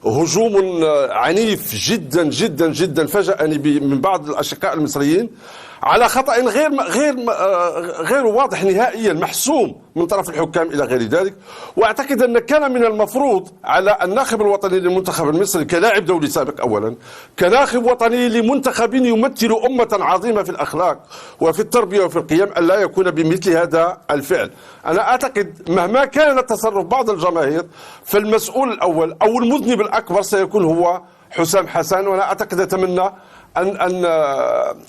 هجوم عنيف جدا جدا جدا فاجأني من بعض الأشقاء المصريين على خطأ غير واضح نهائيا محسوم من طرف الحكام إلى غير ذلك. وأعتقد أن كان من المفروض على الناخب الوطني للمنتخب المصري كلاعب دولي سابق أولا، كناخب وطني لمنتخب يمثل أمة عظيمة في الأخلاق وفي التربية وفي القيم، أن لا يكون بمثل هذا الفعل. أنا أعتقد مهما كان تصرف بعض الجماهير فالمسؤول الأول أو المذنب الأكبر سيكون هو حسام حسن. وأنا أعتقد أتمنى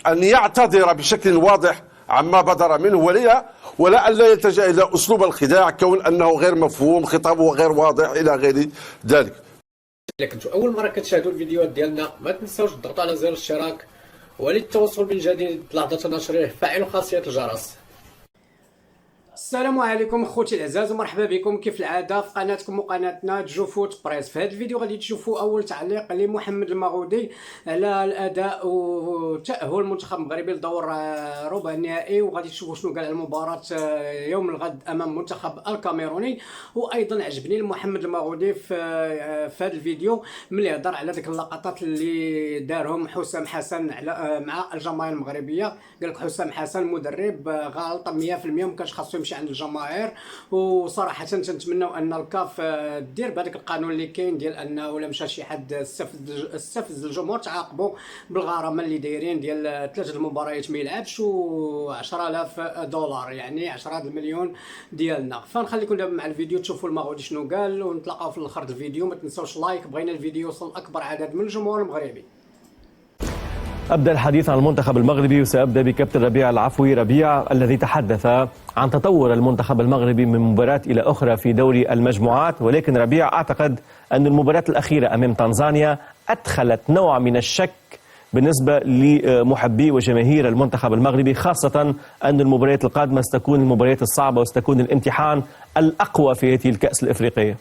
أن يعتذر بشكل واضح عما بدر منه، ولا أن لا يلتجأ إلى أسلوب الخداع كون أنه غير مفهوم، خطابه غير واضح إلى غير ذلك. إلا كنتوا أول مرة كتشاهدوا الفيديوهات ديالنا ما تنساوش تضغطوا على زر الاشتراك وللتواصل بالجديد لحظة نشره فعلوا خاصية الجرس. السلام عليكم خوتي العزاز ومرحبا بكم كيف العاده في قناتكم وقناتنا جوفوت بريس. في هذا الفيديو غادي تشوفوا اول تعليق لمحمد المغودي على الاداء وتاهل المنتخب المغربي لدور ربع النهائي، وغادي تشوفوا شنو قال على المباراه يوم الغد امام المنتخب الكاميروني. وايضا عجبني محمد المغودي في هذا الفيديو ملي هضر على ديك اللقطات اللي دارهم حسام حسن مع الجماهير المغربيه. قال لك حسام حسن مدرب غلط 100% ما كانش خاصو يمشي عند الجماهير. وصراحه تنتمناو ان الكاف دير بهذاك القانون اللي كاين ديال انه ولا مشى شي حد استفز الجمهور تعاقبوا بالغرامه اللي دايرين ديال 3 المباريات ما يلعبش و$10,000 يعني 10 المليون ديالنا. فنخليكم دابا مع الفيديو تشوفوا المغودي شنو قال ونتلاقاو في الاخر الفيديو. ما تنساوش لايك، بغينا الفيديو يوصل اكبر عدد من الجمهور المغربي. أبدأ الحديث عن المنتخب المغربي وسأبدأ بكابتن ربيع العفوي. ربيع الذي تحدث عن تطور المنتخب المغربي من مباراة إلى أخرى في دوري المجموعات، ولكن ربيع أعتقد أن المباراة الأخيرة أمام تنزانيا أدخلت نوع من الشك بالنسبة لمحبي وجماهير المنتخب المغربي، خاصة أن المباريات القادمة ستكون المباريات الصعبة وستكون الامتحان الأقوى في هذه الكأس الإفريقية.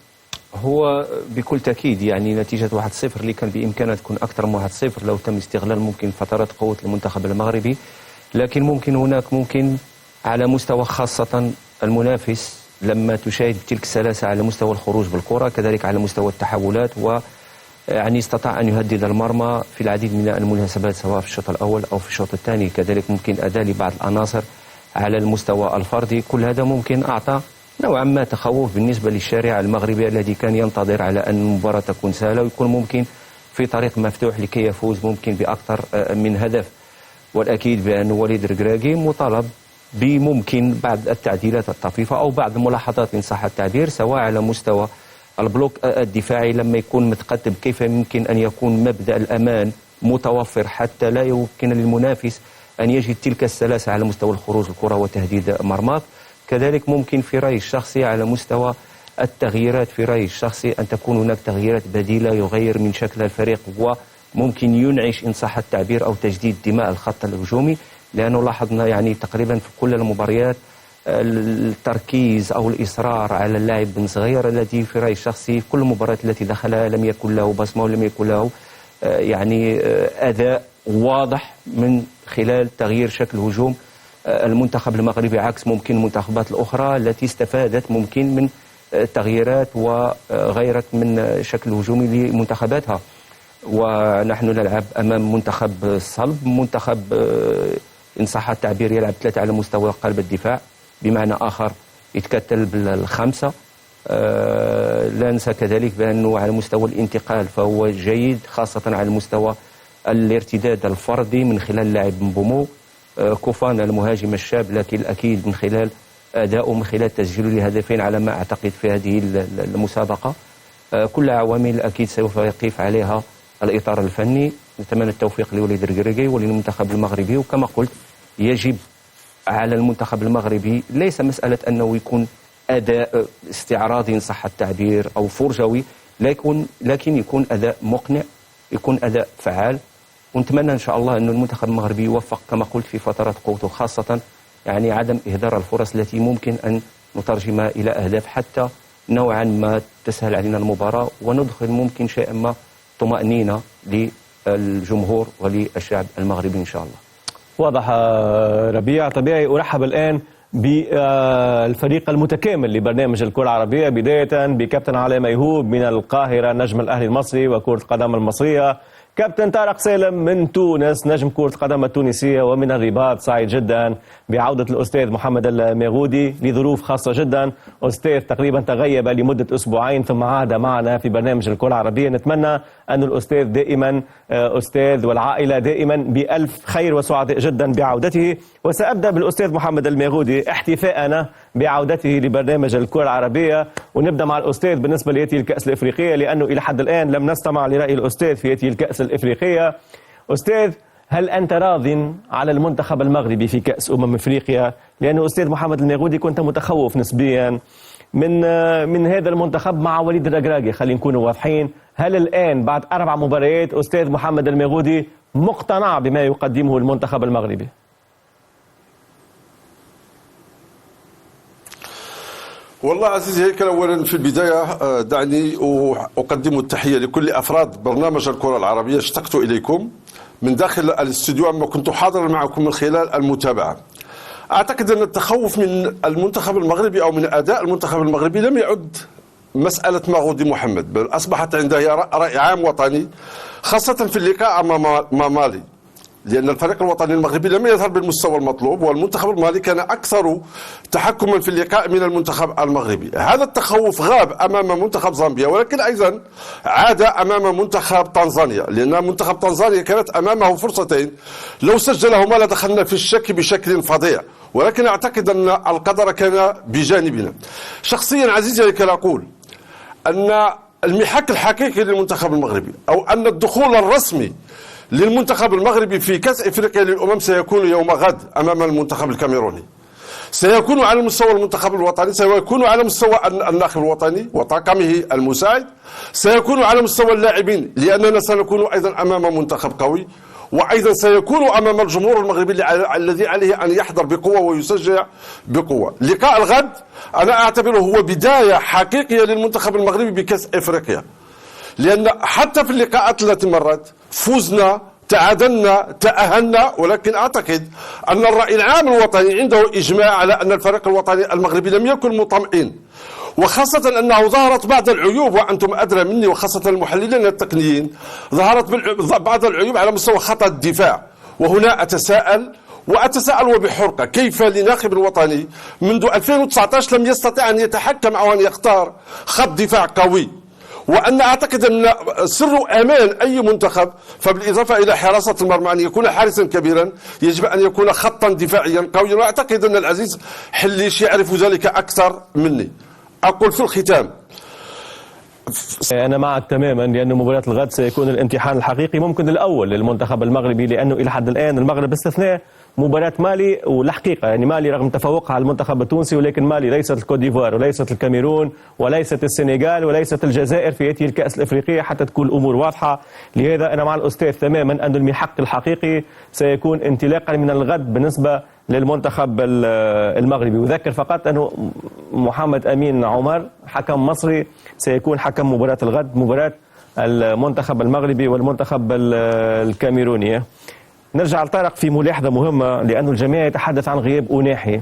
هو بكل تأكيد يعني نتيجة 1-0 اللي كان بإمكانها تكون أكثر من 1-0 لو تم استغلال ممكن فترات قوة المنتخب المغربي، لكن ممكن على مستوى خاصة المنافس لما تشاهد تلك السلاسة على مستوى الخروج بالكرة، كذلك على مستوى التحولات، ويعني استطاع أن يهدد المرمى في العديد من المناسبات سواء في الشوط الأول أو في الشوط الثاني. كذلك ممكن أداء لبعض العناصر على المستوى الفردي، كل هذا ممكن أعطى نوعا ما تخوف بالنسبة للشارع المغربي الذي كان ينتظر على أن المباراة تكون سهلة ويكون ممكن في طريق مفتوح لكي يفوز ممكن بأكثر من هدف. والأكيد بأن وليد الركراكي مطالب بممكن بعض التعديلات الطفيفة أو بعض الملاحظات إن صح التعبير، سواء على مستوى البلوك الدفاعي لما يكون متقدم كيف يمكن أن يكون مبدأ الأمان متوفر حتى لا يمكن للمنافس أن يجد تلك السلاسة على مستوى الخروج الكرة وتهديد مرماك. كذلك ممكن في رأيي الشخصي على مستوى التغييرات، في رأيي الشخصي أن تكون هناك تغييرات بديلة يغير من شكل الفريق وممكن ينعش إن صح التعبير أو تجديد دماء الخط الهجومي، لأنه لاحظنا يعني تقريبا في كل المباريات التركيز أو الإصرار على اللاعب بن صغير الذي في رأيي الشخصي في كل المباريات التي دخلها لم يكن له بصمة ولم يكن له يعني أداء واضح من خلال تغيير شكل هجوم المنتخب المغربي، عكس ممكن المنتخبات الأخرى التي استفادت ممكن من تغييرات وغيرت من شكل هجومي لمنتخباتها. ونحن نلعب أمام منتخب صلب، منتخب إن صح التعبير يلعب 3 على مستوى قلب الدفاع، بمعنى آخر يتكتل بالخمسة. لا ننسى كذلك بأنه على مستوى الانتقال فهو جيد، خاصة على مستوى الارتداد الفردي من خلال لاعب مبومو كوفانا المهاجم الشاب، لكن أكيد من خلال أداؤه من خلال تسجيله لهدفين على ما أعتقد في هذه المسابقة. كل عوامل أكيد سوف يقف عليها الإطار الفني. نتمنى التوفيق لوليد الركراكي وللمنتخب المغربي. وكما قلت يجب على المنتخب المغربي ليس مسألة أنه يكون أداء استعراضي إن صح التعبير أو فرجوي، لكن يكون أداء مقنع، يكون أداء فعال. ونتمنى إن شاء الله أن المنتخب المغربي يوفق كما قلت في فترات قوته، خاصة يعني عدم إهدار الفرص التي ممكن أن نترجمها إلى أهداف حتى نوعا ما تسهل علينا المباراة وندخل ممكن شيئا ما طمأنينة للجمهور وللشعب المغربي إن شاء الله. واضح ربيع. طبيعي أرحب الآن بالفريق المتكامل لبرنامج الكرة العربية، بداية بكابتن علاء ميهوب من القاهرة نجم الأهلي المصري وكرة القدم المصرية، كابتن طارق سالم من تونس نجم كرة القدم التونسية، ومن الرباط سعيد جدا بعودة الأستاذ محمد الميغودي لظروف خاصة جدا، أستاذ تقريبا تغيب لمدة أسبوعين ثم عاد معنا في برنامج الكرة العربية. نتمنى أن الأستاذ دائما أستاذ والعائلة دائما بألف خير وسعداء جدا بعودته. وسأبدأ بالأستاذ محمد الميغودي احتفاءنا بعودته لبرنامج الكرة العربية، ونبدأ مع الأستاذ بالنسبة لهذه الكأس الإفريقية، لأنه إلى حد الآن لم نستمع لرأي الأستاذ في هذه الكأس الإفريقية. أستاذ، هل أنت راض على المنتخب المغربي في كأس أفريقيا؟ لأنه أستاذ محمد الميغودي كنت متخوف نسبيا من هذا المنتخب مع وليد الركراكي، خلينا نكون واضحين. هل الآن بعد 4 مباريات أستاذ محمد الميغودي مقتنع بما يقدمه المنتخب المغربي؟ والله عزيزي هيكل، أولا في البداية دعني أقدم التحية لكل أفراد برنامج الكرة العربية. اشتقت إليكم من داخل الاستوديو، أما كنت حاضرا معكم من خلال المتابعة. أعتقد أن التخوف من المنتخب المغربي أو من أداء المنتخب المغربي لم يعد مسألة مغودي محمد، بل أصبحت عنده رأي عام وطني، خاصة في اللقاء أمام مالي، لأن الفريق الوطني المغربي لم يظهر بالمستوى المطلوب، والمنتخب المالي كان أكثر تحكما في اللقاء من المنتخب المغربي. هذا التخوف غاب أمام منتخب زامبيا، ولكن أيضا عاد أمام منتخب تنزانيا، لأن منتخب تنزانيا كانت أمامه فرصتين لو سجلهما لدخلنا في الشك بشكل فظيع، ولكن أعتقد أن القدر كان بجانبنا. شخصيا عزيزي هيك أقول أن المحك الحقيقي للمنتخب المغربي، أو أن الدخول الرسمي للمنتخب المغربي في كأس إفريقيا للأمم سيكون يوم غد أمام المنتخب الكاميروني. سيكون على مستوى المنتخب الوطني، سيكون على مستوى الناخب الوطني وطاقمه المساعد، سيكون على مستوى اللاعبين، لأننا سنكون أيضا أمام منتخب قوي، وأيضا سيكون أمام الجمهور المغربي الذي عليه أن يحضر بقوة ويشجع بقوة. لقاء الغد أنا أعتبره هو بداية حقيقية للمنتخب المغربي بكأس إفريقيا، لأن حتى في اللقاءات التي مرت فزنا، تعادلنا، تأهلنا، ولكن أعتقد أن الرأي العام الوطني عنده إجماع على أن الفريق الوطني المغربي لم يكن مطمئن، وخاصة أنه ظهرت بعض العيوب، وأنتم أدرى مني وخاصة المحللين التقنيين، ظهرت بعض العيوب على مستوى خط الدفاع. وهنا أتساءل وبحرقة، كيف لناخب الوطني منذ 2019 لم يستطيع أن يتحكم أو أن يختار خط دفاع قوي؟ وأن أعتقد أن سر أمان أي منتخب، فبالإضافة إلى حراسة المرمى أن يكون حارسا كبيرا، يجب أن يكون خطا دفاعيا قويا، وأعتقد أن العزيز حليش يعرف ذلك أكثر مني. أقول في الختام، أنا معك تماما، لأن مباراة الغد سيكون الامتحان الحقيقي ممكن الأول للمنتخب المغربي، لأنه إلى حد الآن المغرب باستثناء مباراة مالي، والحقيقة يعني مالي رغم تفوقها على المنتخب التونسي، ولكن مالي ليست الكوت ديفوار وليست الكاميرون وليست السنغال وليست الجزائر في هذه الكأس الإفريقية، حتى تكون الأمور واضحة. لهذا أنا مع الأستاذ تماما أن المحك الحقيقي سيكون انطلاقا من الغد بالنسبة للمنتخب المغربي. وذكر فقط أنه محمد أمين عمر حكم مصري سيكون حكم مباراة الغد، مباراة المنتخب المغربي والمنتخب الكاميروني. نرجع لطارق في ملاحظة مهمة، لأن الجميع يتحدث عن غياب أوناحي،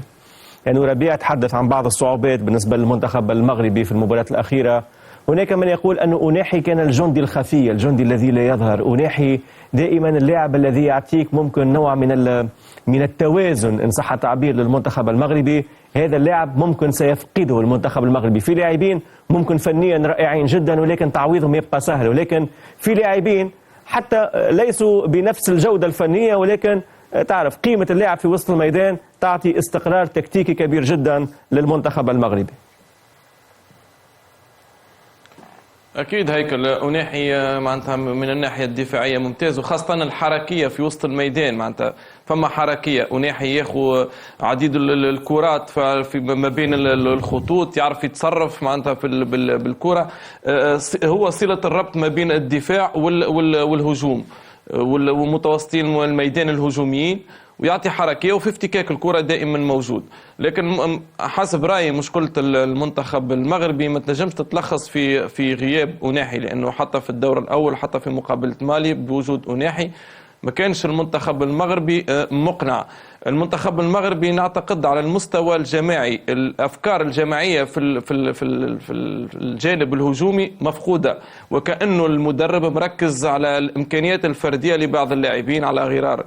يعني ربيع تحدث عن بعض الصعوبات بالنسبة للمنتخب المغربي في المباراة الأخيرة. هناك من يقول أن أوناحي كان الجندي الخفي، الجندي الذي لا يظهر. أوناحي دائما اللاعب الذي يعطيك ممكن نوع من التوازن إن صح التعبير للمنتخب المغربي. هذا اللاعب ممكن سيفقده المنتخب المغربي. في لاعبين ممكن فنيا رائعين جدا ولكن تعويضهم يبقى سهل، ولكن في لاعبين حتى ليسوا بنفس الجودة الفنية، ولكن تعرف قيمة اللاعب في وسط الميدان تعطي استقرار تكتيكي كبير جدا للمنتخب المغربي. أكيد هيكل أوناحي معناتها من الناحية الدفاعية ممتاز، وخاصة الحركية في وسط الميدان، معناتها فما حركية. أوناحي ياخذ عديد الكرات في ما بين الخطوط، يعرف يتصرف معناتها بالكرة. هو صلة الربط ما بين الدفاع والهجوم ومتوسطين الميدان الهجوميين، ويعطي حركية وفي افتكاك الكرة دائما موجود. لكن حسب رأيي مشكلة المنتخب المغربي ما تنجمش تتلخص في غياب أوناحي، لأنه حتى في الدور الأول حتى في مقابلة مالي بوجود أوناحي ما كانش المنتخب المغربي مقنع. المنتخب المغربي نعتقد على المستوى الجماعي الافكار الجماعيه في الجانب الهجومي مفقوده، وكانه المدرب مركز على الامكانيات الفرديه لبعض اللاعبين على غرار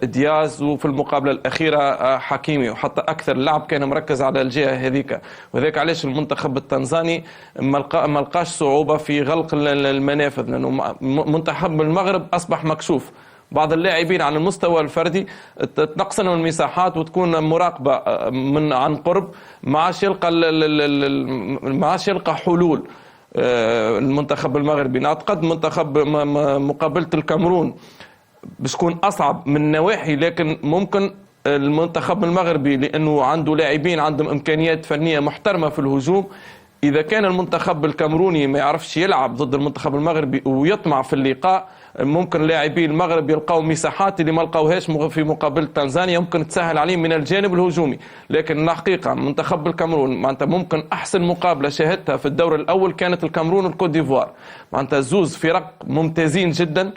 دياز، وفي المقابله الاخيره حكيمي، وحتى اكثر اللعب كان مركز على الجهه هذيك. وذلك علاش المنتخب التنزاني ما لقاش صعوبه في غلق المنافذ، لانه منتخب المغرب اصبح مكشوف. بعض اللاعبين على المستوى الفردي تنقصنهم المساحات وتكون مراقبه عن قرب، ما عادش يلقى حلول. المنتخب المغربي نعتقد منتخب مقابله الكاميرون باش تكون اصعب من نواحي، لكن ممكن المنتخب المغربي لانه عنده لاعبين عندهم امكانيات فنيه محترمه في الهجوم. اذا كان المنتخب الكاميروني ما يعرفش يلعب ضد المنتخب المغربي ويطمع في اللقاء، ممكن لاعبي المغرب يلقاو مساحات اللي ما لقاوهاش في مقابله تنزانيا، ممكن تسهل عليهم من الجانب الهجومي. لكن الحقيقه منتخب الكاميرون معناتها ممكن احسن مقابله شاهدتها في الدور الاول كانت الكاميرون والكوت ديفوار، معناتها زوز فرق ممتازين جدا.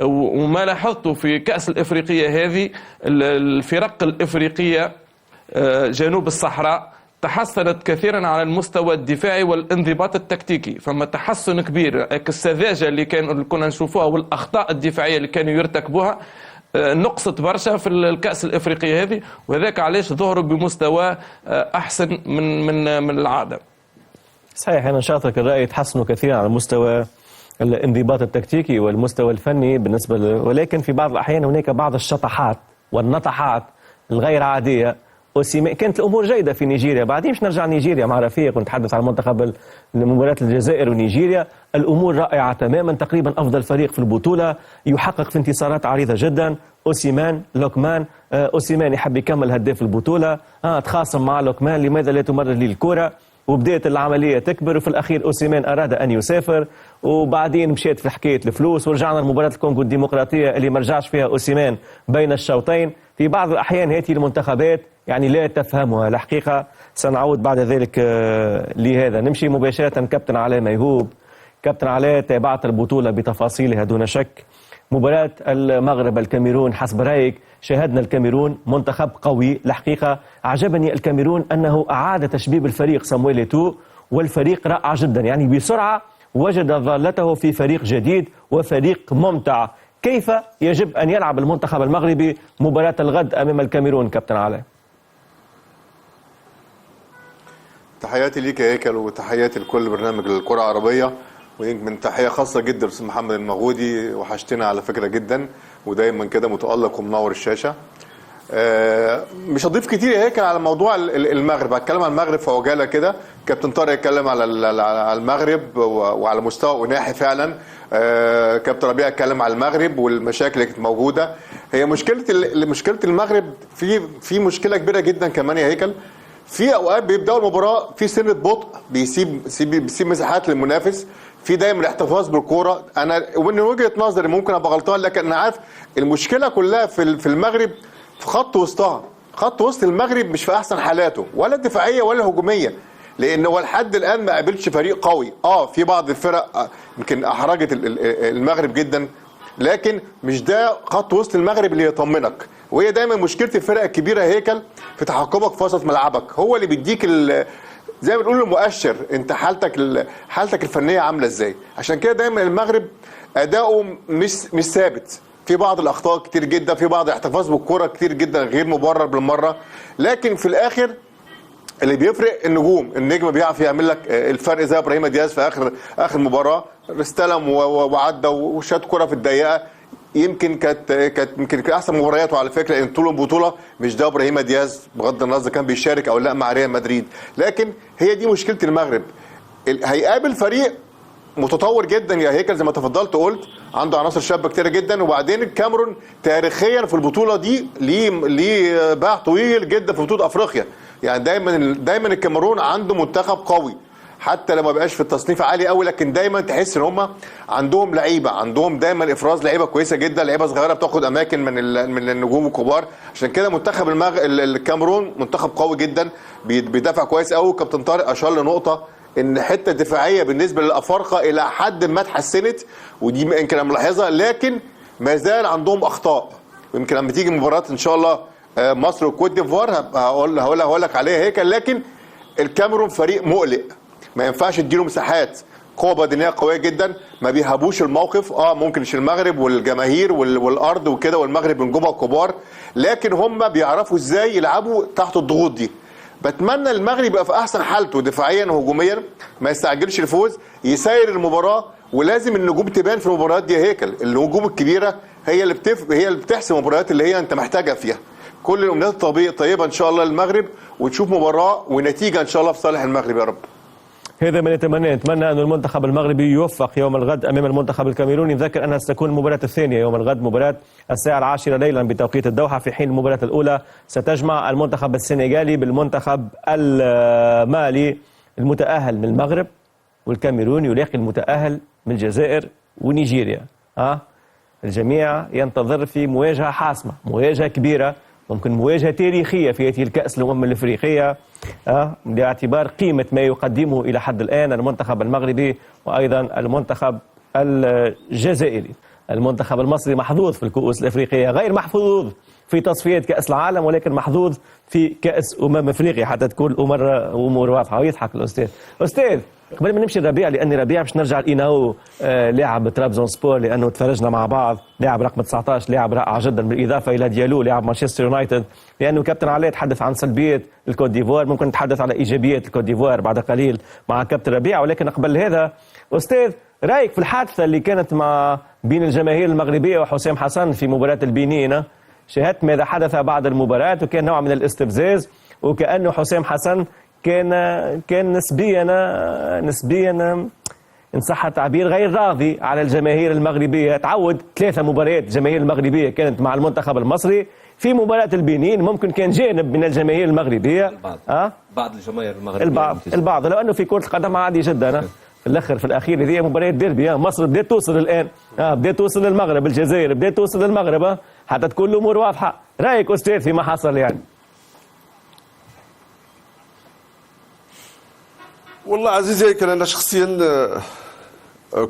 وما لاحظته في كأس الإفريقية هذه، الفرق الإفريقية جنوب الصحراء تحسنت كثيرا على المستوى الدفاعي والانضباط التكتيكي، فما تحسن كبير. السذاجة اللي كنا نشوفوها والأخطاء الدفاعية اللي كانوا يرتكبوها نقصت برشا في الكأس الإفريقية هذه، وذاك علاش ظهروا بمستوى أحسن من العادة. صحيح، أنا شاطرك الرأي، تحسنوا كثيرا على المستوى الانضباط التكتيكي والمستوى الفني بالنسبة ولكن في بعض الأحيان هناك بعض الشطحات والنطحات الغير عادية. كانت الأمور جيدة في نيجيريا، بعدين مش نرجع نيجيريا مع رفيق ونتحدث عن المنتخب مباراة الجزائر ونيجيريا. الأمور رائعة تماما، تقريبا أفضل فريق في البطولة، يحقق في انتصارات عريضة جدا. أوسيمان، لوكمان، أوسيمان يحب يكمل هداف البطولة، تخاصم مع لوكمان، لماذا لا تمرر لي الكرة؟ وبدأت العملية تكبر، وفي الأخير أوسيمان أراد أن يسافر، وبعدين مشيت في حكاية الفلوس، ورجعنا لمباراة الكونغو الديمقراطية اللي ما رجعش فيها أوسيمان بين الشوطين. في بعض الأحيان هذه المنتخبات يعني لا تفهمها الحقيقة. سنعود بعد ذلك لهذا. نمشي مباشرة كابتن علاء ميهوب. كابتن علاء، تابعت البطولة بتفاصيلها دون شك. مباراة المغرب الكاميرون، حسب رأيك شاهدنا الكاميرون منتخب قوي الحقيقة. عجبني الكاميرون أنه أعاد تشبيب الفريق صامويل إيتو، والفريق رائع جدا، يعني بسرعة وجد ضالته في فريق جديد وفريق ممتع. كيف يجب أن يلعب المنتخب المغربي مباراة الغد أمام الكاميرون كابتن علاء؟ تحياتي ليك يا هيكل، وتحياتي لكل برنامج الكرة العربية، ويمكن تحية خاصة جدا لأستاذ محمد المغودي، وحشتنا على فكرة جدا، ودايما كده متألق ومنور الشاشة. مش هضيف كتير يا هيكل على موضوع المغرب. هتكلم عن المغرب في عجالة كده. كابتن طارق اتكلم على المغرب وعلى مستوى أناحي فعلا. كابتن ربيع اتكلم على المغرب والمشاكل اللي كانت موجودة. هي مشكلة المغرب في مشكلة كبيرة جدا كمان يا هيكل. في اوقات بيبداوا المباراه في سنه بطء، بيسيب مساحات للمنافس، في دايما الاحتفاظ بالكوره. انا ومن وجهه نظري ممكن ابقى غلطان، لكن انا عارف المشكله كلها في المغرب في خط وسطها. خط وسط المغرب مش في احسن حالاته، ولا دفاعيه ولا هجوميه، لان هو لحد الان ما قابلش فريق قوي. في بعض الفرق يمكن احرجت المغرب جدا، لكن مش ده خط وسط المغرب اللي يطمنك. وهي دايما مشكله الفرق الكبيره هيكل في تحكمك في وسط ملعبك، هو اللي بيديك زي ما بنقول المؤشر انت حالتك الفنيه عامله ازاي. عشان كده دايما المغرب اداؤه مش ثابت، في بعض الاخطاء كتير جدا، في بعض الاحتفاظ بالكره كتير جدا غير مبرر بالمره، لكن في الاخر اللي بيفرق النجم بيعرف يعمل لك الفرق، زي ابراهيم دياز في اخر مباراه استلم وعدى وشات كره في الضيقه. يمكن كانت احسن مبارياته على فكره، ان طول البطوله مش ده ابراهيم دياز بغض النظر كان بيشارك او لا مع ريال مدريد. لكن هي دي مشكله المغرب. هيقابل فريق متطور جدا يا هيكل زي ما تفضلت قلت، عنده عناصر شابه كتيره جدا. وبعدين الكاميرون تاريخيا في البطوله دي ليه باع طويل جدا في بطوله افريقيا. يعني دايما الكاميرون عنده منتخب قوي، حتى لما بقاش في التصنيف عالي قوي، لكن دايما تحس ان هم عندهم لعيبه، عندهم دايما افراز لعيبه كويسه جدا، لعيبه صغيره بتاخد اماكن من النجوم الكبار. عشان كده منتخب الكاميرون منتخب قوي جدا، بيدافع كويس قوي. كابتن طارق اشار لنقطه ان حته دفاعيه بالنسبه للافارقه الى حد ما اتحسنت، ودي يمكن انا ملاحظها، لكن ما زال عندهم اخطاء. يمكن لما تيجي مباراه ان شاء الله مصر والكوت ديفوار هقول لك عليها هيك، لكن الكاميرون فريق مقلق، ما ينفعش تديله مساحات. قوه بدنيه قويه جدا، ما بيهابوش الموقف. ممكن المغرب والجماهير والارض وكده، والمغرب نجومها كبار، لكن هم بيعرفوا ازاي يلعبوا تحت الضغوط دي. بتمنى المغرب يبقى في احسن حالته دفاعيا وهجوميا، ما يستعجلش الفوز، يسير المباراه. ولازم النجوم تبان في المباريات دي. هيكل النجوم الكبيره هي اللي بتحسم المباريات اللي هي انت محتاجها فيها. كل الامنيات طيبه ان شاء الله للمغرب، وتشوف مباراه ونتيجه ان شاء الله في صالح المغرب يا رب. هذا ما نتمنى أن المنتخب المغربي يوفق يوم الغد أمام المنتخب الكاميروني. نذكر أنها ستكون المباراة الثانية يوم الغد، مباراة الساعة 10 ليلا بتوقيت الدوحة، في حين المباراة الأولى ستجمع المنتخب السنغالي بالمنتخب المالي المتأهل من المغرب، والكاميرون يلاقي المتأهل من الجزائر ونيجيريا. الجميع ينتظر في مواجهة حاسمة، مواجهة كبيرة، ممكن مواجهة تاريخية في هذه الكأس الأمم الأفريقية، باعتبار قيمة ما يقدمه إلى حد الآن المنتخب المغربي وأيضا المنتخب الجزائري. المنتخب المصري محظوظ في الكؤوس الأفريقية، غير محظوظ في تصفية كأس العالم، ولكن محظوظ في كأس أفريقيا حتى تكون أمور واضحة. ويضحك الأستاذ. أستاذ، قبل ما نمشي لربيع، لأن ربيع باش نرجع لإناو لاعب ترابزون سبور، لأنه تفرجنا مع بعض، لاعب رقم 19، لاعب رائع جدا، بالإضافة إلى ديالو لاعب مانشستر يونايتد. لأنه كابتن علاء تحدث عن سلبيات الكوت ديفوار، ممكن نتحدث على إيجابيات الكوت ديفوار بعد قليل مع كابتن ربيع. ولكن قبل هذا أستاذ، رأيك في الحادثة اللي كانت بين الجماهير المغربية وحسام حسن في مباراة البنين؟ شاهدت ماذا حدث بعد المباراة، وكان نوع من الاستفزاز، وكأنه حسام حسن كان نسبيا إن صح التعبير غير راضي على الجماهير المغربية. تعود 3 مباريات الجماهير المغربية كانت مع المنتخب المصري، في مباراة البنين ممكن كان جانب من الجماهير المغربية، بعض الجماهير المغربية، البعض، لو أنه في كرة القدم عادي جدا. في الأخير هذه مباريات ديربي. مصر بدأت توصل الآن، بدأت توصل للمغرب، الجزائر بدأت توصل للمغرب، حتى تكون الأمور واضحة. رأيك أستاذ فيما حصل يعني؟ والله عزيزي هيكل، أنا شخصيا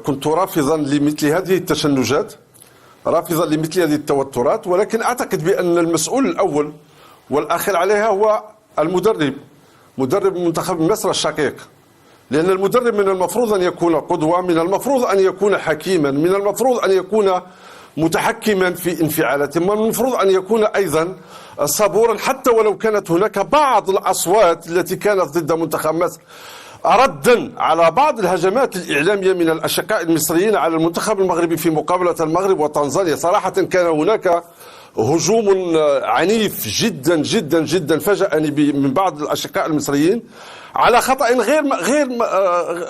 كنت رافضا لمثل هذه التشنجات، رافضا لمثل هذه التوترات، ولكن أعتقد بأن المسؤول الأول والأخير عليها هو مدرب منتخب مصر الشقيق. لأن المدرب من المفروض أن يكون قدوة، من المفروض أن يكون حكيما، من المفروض أن يكون متحكما في انفعالاته، من المفروض أن يكون أيضا صبورا، حتى ولو كانت هناك بعض الأصوات التي كانت ضد منتخب مصر ردا على بعض الهجمات الإعلامية من الأشقاء المصريين على المنتخب المغربي في مقابلة المغرب وتنزانيا. صراحة كان هناك هجوم عنيف جدا جدا جدا فاجأني من بعض الأشقاء المصريين على خطأ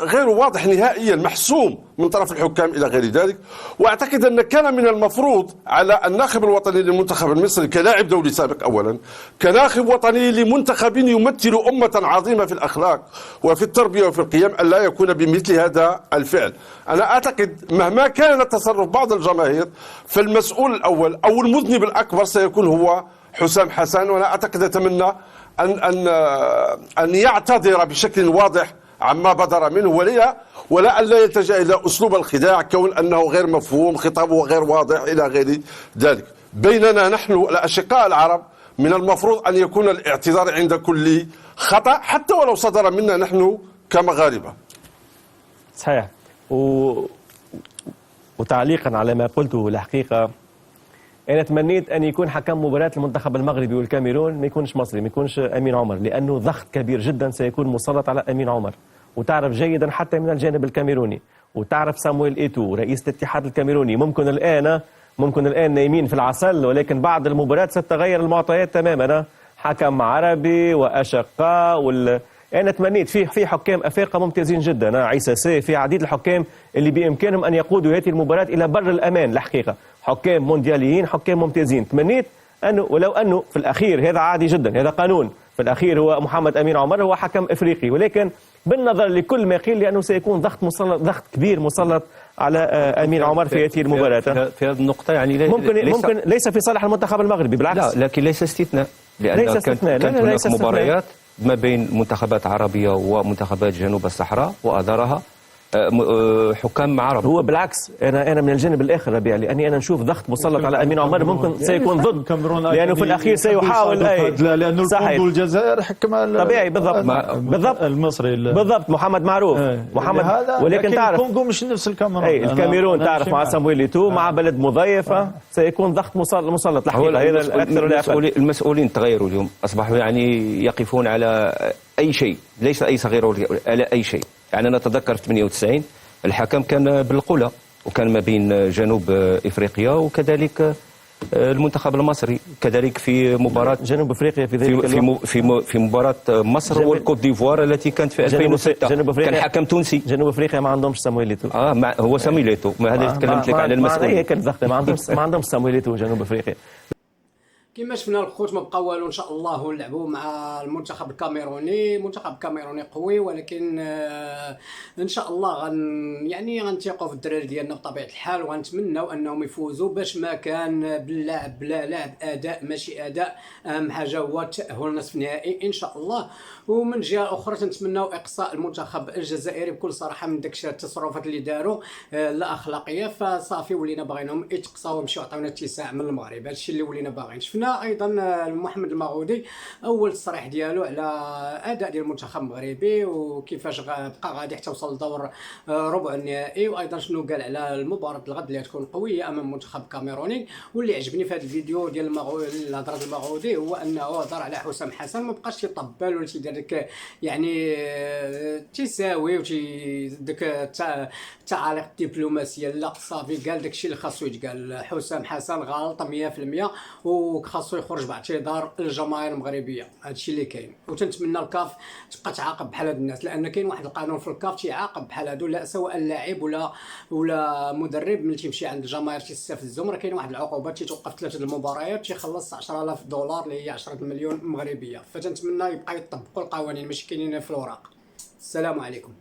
غير واضح نهائيا، محسوم من طرف الحكام إلى غير ذلك. وأعتقد أن كان من المفروض على الناخب الوطني للمنتخب المصري كلاعب دولي سابق أولا، كناخب وطني لمنتخب يمثل أمة عظيمة في الأخلاق وفي التربية وفي القيم، أن لا يكون بمثل هذا الفعل. أنا أعتقد مهما كان تصرف بعض الجماهير، فالمسؤول الأول أو المذنب الأكبر سيكون هو حسام حسن. وأنا أعتقد أتمنى أن يعتذر بشكل واضح عما بدر منه، ولا أن لا يلتجأ إلى أسلوب الخداع، كون أنه غير مفهوم، خطابه غير واضح إلى غير ذلك. بيننا نحن الأشقاء العرب من المفروض أن يكون الاعتذار عند كل خطأ، حتى ولو صدر منا نحن كمغاربة. صحيح. وتعليقا على ما قلته، الحقيقة أنا تمنيت أن يكون حكم مباراة المنتخب المغربي والكاميرون ما يكونش مصري، ما يكونش أمين عمر، لأنه ضغط كبير جدا سيكون مسلط على أمين عمر. وتعرف جيدا حتى من الجانب الكاميروني، وتعرف سامويل إيتو رئيس الاتحاد الكاميروني، ممكن الآن نايمين في العسل، ولكن بعد المباراة ستتغير المعطيات تماما. حكم عربي وأشقاء أنا تمنيت في حكام أفارقة ممتازين جدا، عيسى سي، في عديد الحكام اللي بإمكانهم أن يقودوا هذه المباراة إلى بر الأمان. الحقيقة حكام موندياليين، حكام ممتازين. تمنيت أنه ولو أنه في الأخير هذا عادي جدا، هذا قانون، في الأخير هو محمد أمين عمر هو حكم إفريقي، ولكن بالنظر لكل ما قيل لأنه سيكون ضغط كبير مسلط على أمين عمر في هذه المباراة. في هذه النقطة يعني ممكن ليس في صالح المنتخب المغربي، بالعكس. لا، لكن ليس استثناء، لأن كانت هناك مباريات ما بين منتخبات عربية ومنتخبات جنوب الصحراء وأدارها حكام عرب. هو بالعكس انا من الجانب الاخر ربيع، لاني انا نشوف ضغط مسلط على امين عمر ممكن سيكون ضد، لانه في الاخير سيحاول لانه الكونغو والجزائر حكم طبيعي بالضبط المصري بالضبط محمد معروف محمد، ولكن تعرف الكونغو مش نفس الكاميرون. الكاميرون تعرف مع سامويل ايتو مع بلد مضيفه سيكون ضغط مسلط الحقيقه. هذا الاكثر. المسؤولين تغيروا اليوم، اصبحوا يعني يقفون على اي شيء، ليس اي صغير على اي شيء. يعني انا اتذكر 98 الحكم كان بالقلة، وكان ما بين جنوب افريقيا وكذلك المنتخب المصري، كذلك في مباراة جنوب افريقيا في ذلك في مباراة مصر والكوت ديفوار التي كانت في 2006 كان حكم تونسي. جنوب افريقيا ما عندهمش سامويل ايتو. هو سامويل ايتو، ما هذا تكلمت لك على المسؤولين. هيك ما عندهمش سامويل ايتو جنوب افريقيا. كما شفنا الخوت ما بقاو والو ان شاء الله ونلعبوا مع المنتخب الكاميروني. المنتخب الكاميروني قوي، ولكن ان شاء الله يعني غنثيقوا في الدراري ديالنا بطبيعه الحال، وغنتمناو انهم يفوزوا باش ما كان باللعب بلا لعب، اداء ماشي اداء. اهم حاجه هو التاهل نصف النهائي ان شاء الله. ومن جهه اخرى تنتمناو اقصاء المنتخب الجزائري بكل صراحه من داك التصرفات اللي داروا لا اخلاقيه، فصافي ولينا باغينهم يتقصاو ويمشيو يعطيونا اتساع من المغرب. هادشي اللي ولينا باغيين. شفنا ايضا محمد المغودي اول تصريح ديالو على اداء ديال المنتخب المغربي وكيفاش بقى غادي حتى وصل لدور ربع النهائي، وايضا شنو قال على المباراه الغد اللي تكون قويه امام المنتخب الكاميروني. واللي عجبني في هذا الفيديو ديال الهضره المغودي هو انه هضر على حسام حسن، ما بقاش يطبل ولا تيدير داك يعني تيساوي وتي داك التعاليق الدبلوماسيه. لا صافي قال داكشي اللي خاصو يتقال. حسام حسن غلط 100% وخاصو يخرج باعتذار الجماهير المغربيه. هادشي اللي كاين. وتنتمنى الكاف تبقى تعاقب بحال هاد الناس، لان كاين واحد القانون في الكاف تيعاقب بحال هادو، لا سواء اللاعب ولا مدرب ملي تيمشي عند الجماهير تيستفزهم. راه كاين واحد العقوبات تيتوقف 3 المباريات تيخلص 10,000 دولار اللي هي 10 مليون مغربيه. فتنتمنى يبقى يطبقوا القوانين ماشي كاينين في الوراق. السلام عليكم.